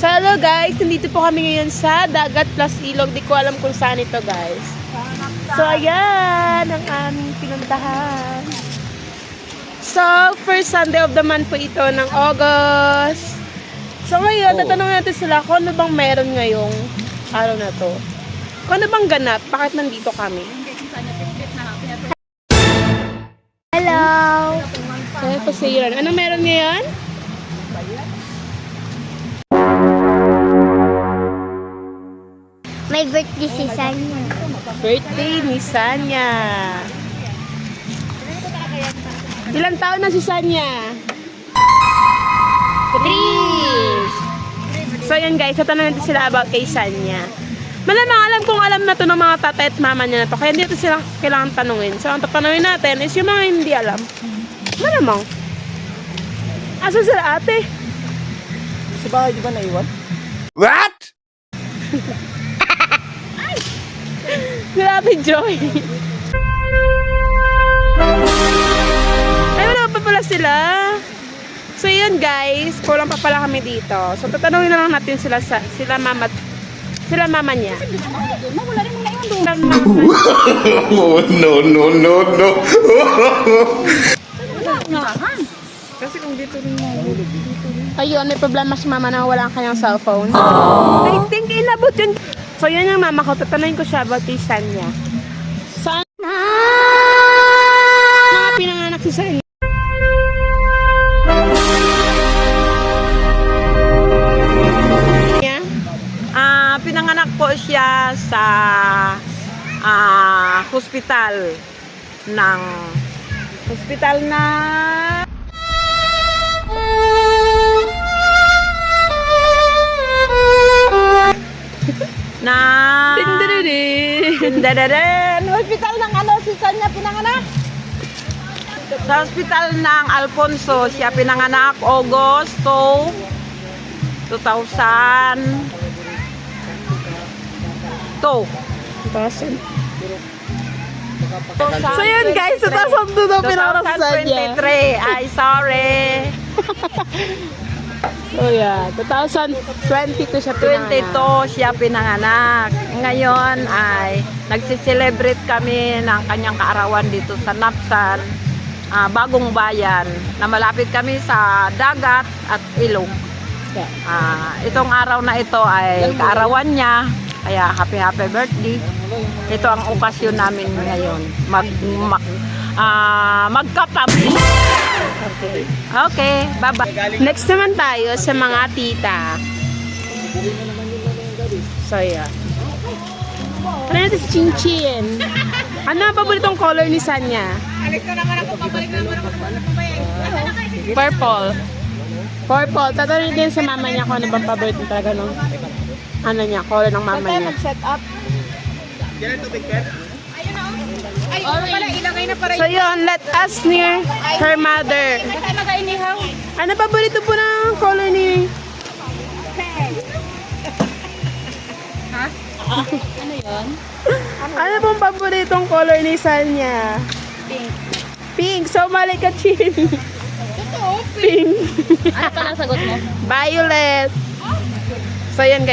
So hello guys, nandito po kami ngayon sa Dagat Plus Ilog. Di ko alam kung saan ito guys. So ayan, ang aming pinuntahan. So, first Sunday of the month po ito ng August. So ngayon, tatanungin natin sila kung ano bang meron ngayong araw na to. Kung ano bang ganap, bakit nandito kami? Hello! Kaya po si Iran. Ano meron ngayon? May birthday si Sanya. Birthday ni Sanya. Ilang taon na si Sanya? 3. So yan guys, tatanungin natin sila about kay Sanya. Malamang alam kung alam na to ng mga tatay at mama niya na to. Kaya hindi ito sila kailangan tanungin. So ang tatanungin natin is yung mga hindi alam. Malamang. Asa sila ate? Sa bahay di ba naiwan? What? Grabe, Joy. Ay, wala pa pala sila. So, yun guys. Kulang pa pala kami dito. So, tatanungin na lang natin sila mama niya. Oh, no, no, no, no. Kasi kung dito rin mo. Ayun, may problema si mama na wala ang kanyang cellphone. I think inabot yun. So, yun yung mama ko. Tatanungin ko siya about kay Sanya. Saan? Mga pinanganak si Sanya. Pinanganak po siya sa hospital na hospital ng ano si Sanya pinanganak? Sa hospital ng Alfonso siya pinanganak August 2002. So yun guys, 2002 pinanganak si Sanya. 2023, ay sorry. So yeah, 2022 siya pinanganak. 22 siya pinanganak. Ngayon ay nagsiselebrate kami ng kanyang kaarawan dito sa Napsan, Bagong Bayan, na malapit kami sa dagat at ilog. Itong araw na ito ay kaarawan niya, kaya happy birthday. Ito ang okasyon namin ngayon, magkatabi. Okay, bye-bye. Next naman tayo sa mga tita. So yeah. Ano natin si Chinchin? Ano ang paboritong color ni Sanya? Purple. Purple. Tatanungin din sa mama niya kung ano bang paborito talaga nung ano niya, color ng mama niya. Set up. So yun, let us near her mother. Ano paborito po ng color ni... Ano yun? Ano pong paboritong color ni Sanya? Pink. Pink. So mali ka, Chin. Totoo, Pink. Ano pala sagot mo? Violet. So yan guys.